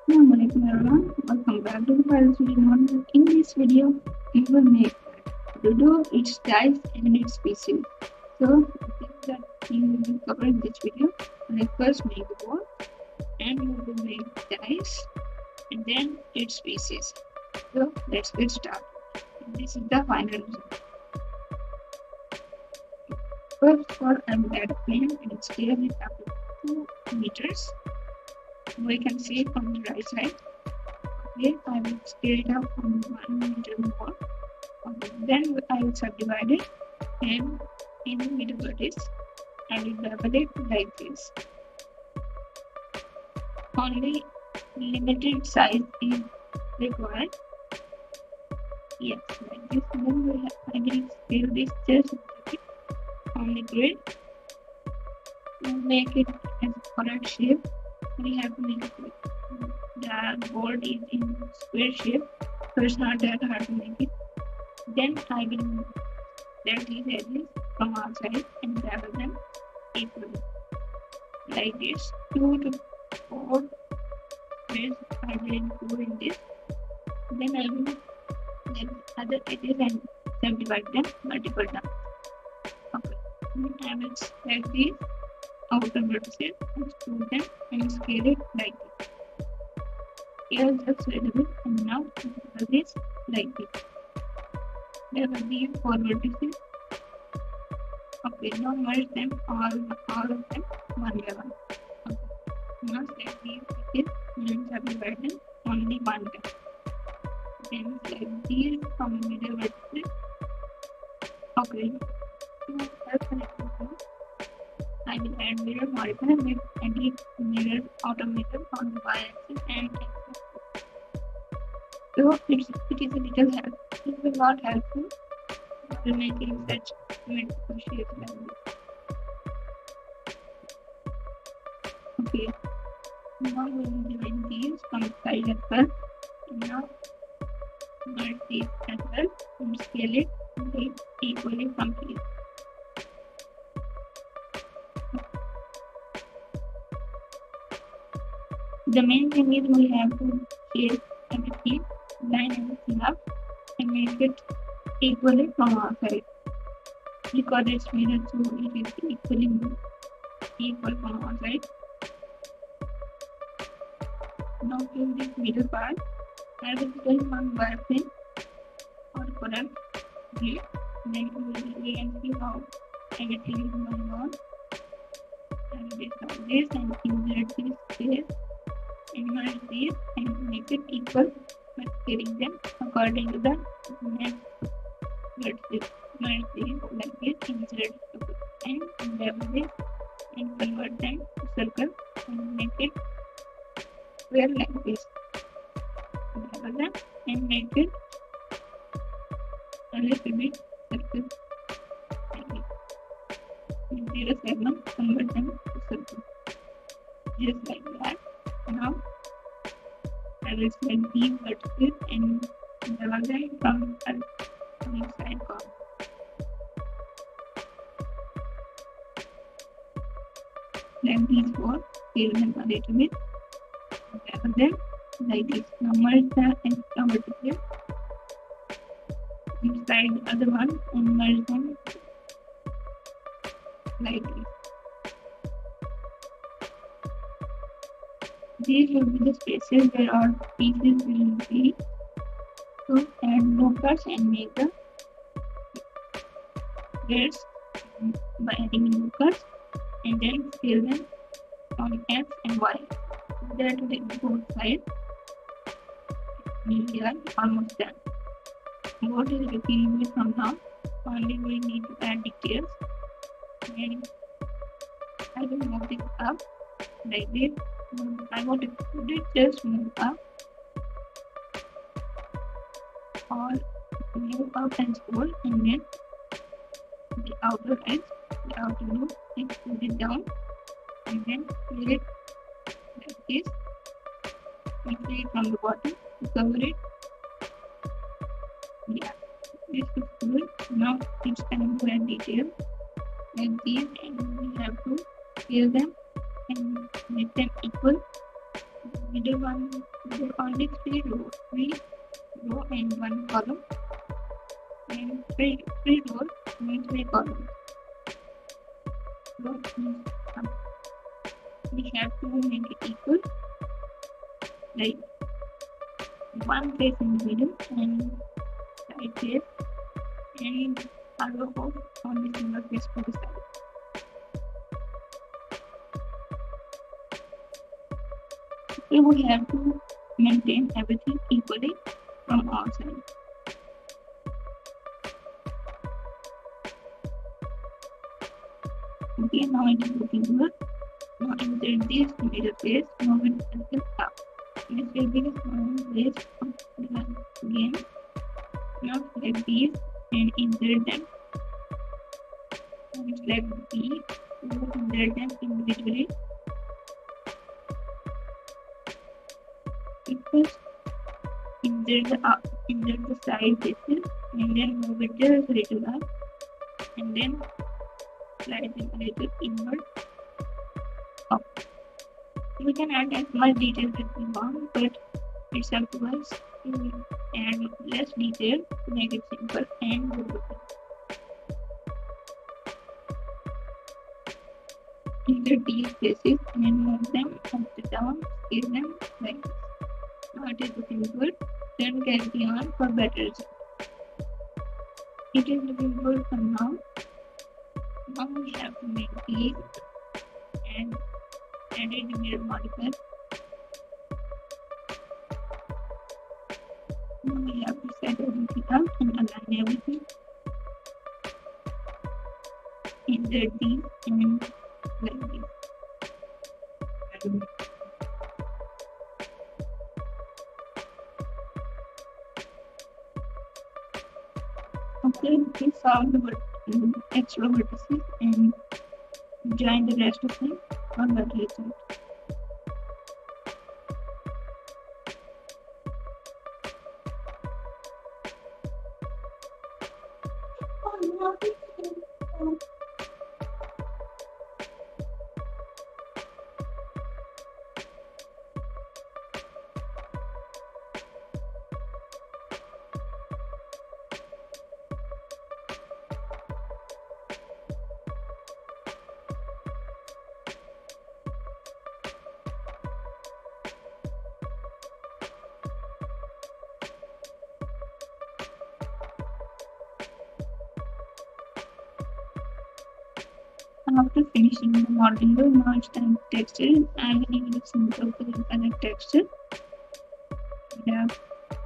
Assalamualaikum everyone. Welcome back to the 3dmodeling. In this video, we will make Ludo, its dice and its pieces. So, the things that you will cover in this video, like first make the board, and you will make dice, and then its pieces. So, let's get started. This is the final result. First of all, I will add a plane and scale it up to 2 meters. We can see it on the right side. Okay, I will scale it up from 1 meter more. Okay, then I will subdivide it and in the middle vertex I will double it like this. Only limited size is required. Yes, like this. Then I will scale this just on the grid to make it as correct shape. We have to make it. The board is in square shape, so it's not that hard to make it. Then I will set these edges from outside and bevel them equally. Like this, 2 to 4 squares I will include in this. Then I will get other edges and subdivide them multiple times. Okay. Then I will select these outer vertices and screw them and scale it like this. Here just a little bit, and now do this like this. There will be 4 vertices. Okay, now merge them all of them one by one. Okay. Now select these pieces and subdivide them only one time. Then select these from the middle vertices. Okay. To help connect them, I will add mirror modifier with edit mirror automated on the y-axis and x-axis. So it is a little help. It will not helpful while making such symmetrical shapes like this. Okay. Now we will join these from the side as well. And now merge these as well and scale it equally from here. The main thing is we have to shape everything, line everything up and make it equally from our side. Because it's mirrored, so it is equal from our side. Now in this middle part, I will place one wireframe or product here. Then we can see how everything is going on. I will discard this and insert this space. And merge these and make it equal by scaling them according to the next vertex. Merge these like this, insert and level this and convert them to circle and make it square like this. Level them and make it a little bit circle like this. And 0 segment, convert them to circle. Just like that. Now I will select these vertices and level them from the side corner. Select these 4, scale them a little bit, level them like this. Now merge the extra vertices inside the other one and merge them like this. These will be the spaces where our pieces will be. So add loopers and make the squares by adding loopers and then scale them on X and Y. That to the both sides. We are almost done. What is repeating from now? Only we need to add details. And I will move this up like this. I want to put it just move up or move up and scroll and then the outer edge, the outer loop, and put it down and then fill it like this. We fill it from the bottom to cover it. Yeah, this looks good. Now it's time to add details like these and we have to fill them and make them equal middle one, there are only three row and one column, and three rows and three columns. So we have to make it equal, like one place in the middle and right there, and a row of only single place to the side. So we have to maintain everything equally from all sides. Okay, now it is looking good. Now insert this middle place, move it until up. This will be the small place of the game. Now select these and insert them. And select these, insert them individually. First, insert the side faces and then move it just a little up and then slide them a little inward up. We can add as much detail as we want, but it's up to us to add less detail to make it simple and good looking. Insert these faces and move them up and down, scale them like this. Now it is looking good. Then carry on for better result. It is looking good for now. Now we have to make these and edit the mirror modifier. Now we have to set everything up and align everything. Insert these and like this. Okay, we solve the extra vertices and join the rest of them for better result. After finishing the modeling, we'll merge the texture. I'm going to simple color texture. The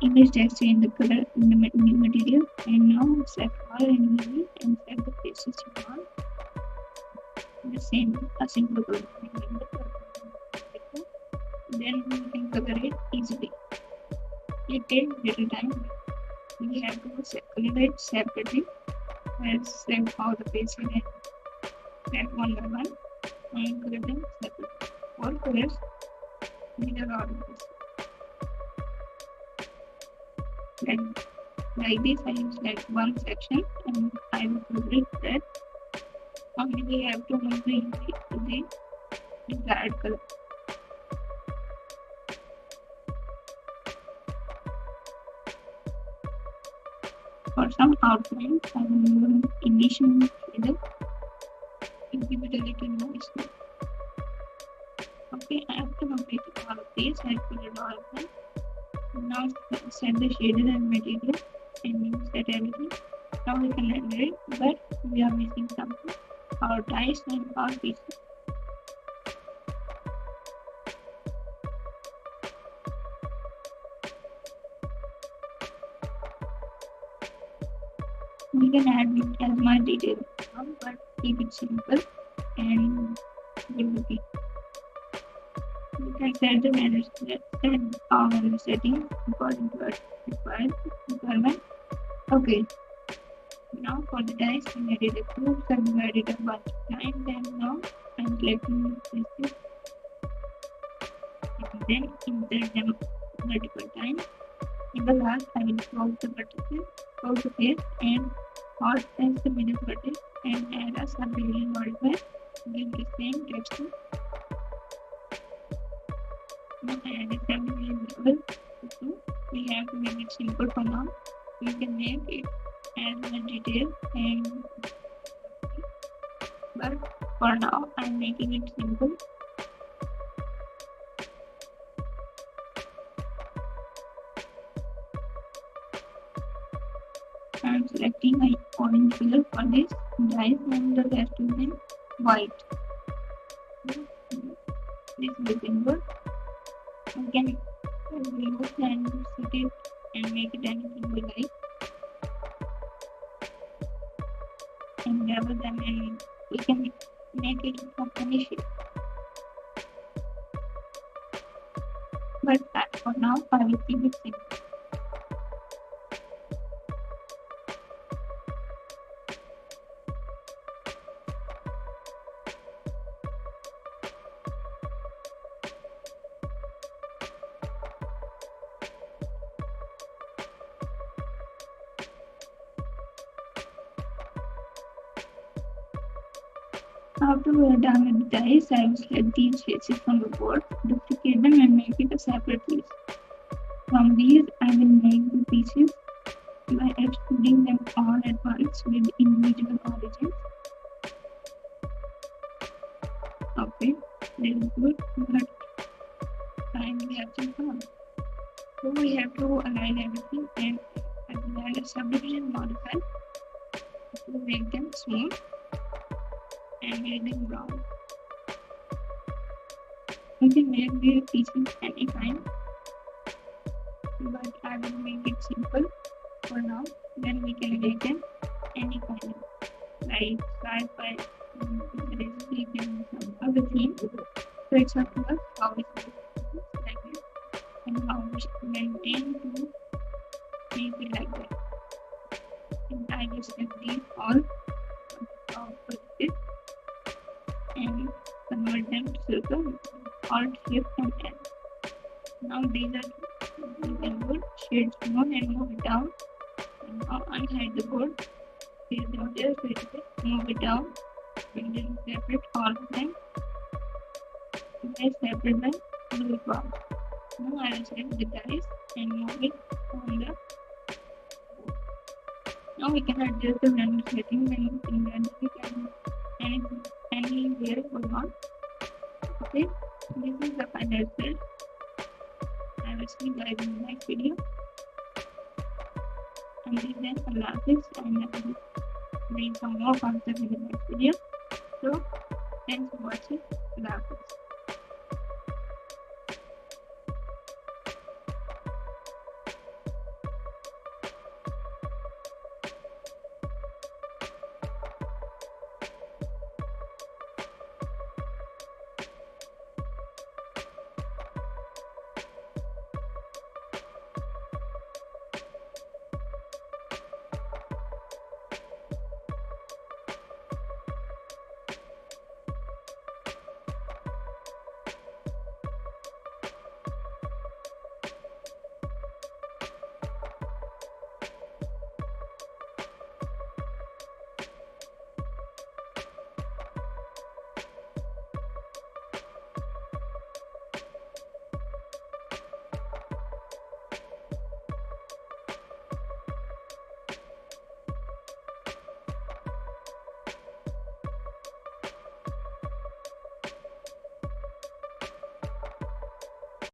image texture in the color in the new material, and now select all and set the faces you want. The same, a simple color. Then we can color it easily. It takes little time. We have to color it separately. Let's select all the faces and select one by one and color them separately. All colors need a lot of this. Then, like this, I will select one section and I will color it red. Only we have to move the desired color. For some outlines, I will move initial shader to give it a little nice look. Okay, after completing all of these, I colored all of them. Now set the shader and material and set everything. Now we can render it, but we are missing something: our dice and our pieces. We can add as much detail as we want, but keep it simple and good looking. We can set the render settings according to our requirement. Okay. Now for the dice, I added a proof, subdivided a bunch of times, and now I'm selecting the pieces and then insert them multiple times. In the last, I will close the vertices, close the face, and alt press the middle vertex and add a subdivision modifier. Give the same texture. Now add a subdivision level. So we have to make it simple for now. We can make it as much detail and but for now I'm making it simple. I'm selecting my orange color for this dice and the rest is in white. This is looking good. We can remove and set it and make it anything we like. And double them and we can make it from any shape. But for now I will keep it simple. After we are done with the dice, I will select these faces from the board, duplicate them and make it a separate piece. From these, I will make the pieces by extruding them all at once with individual origins. Okay, this is good, but finally have some fun. So we have to align everything and I will add a subdivision modifier to make them smooth and make them brown. We can make the pieces any kind, but I will make it simple for now. Then we can make them any kind, like sci-fi, realistic, and some other theme. So it's up to us how we like this and how we should maintain to make it like that. And I will select these all positive and convert them to circle. Alt Shift and N. Now these are looking good. Shades more and move it down. And now unhide the board. Place them there, move it down, and then separate all of them. Then separate them, do it once. Now I will select the dice and move it on the board. Now we can adjust the render setting and we can render it anywhere we want. Okay, this is the final result. I will see you guys in the next video. And then Allah Hafiz, and I will bring some more content in the next video. So thanks for watching. Allah Hafiz.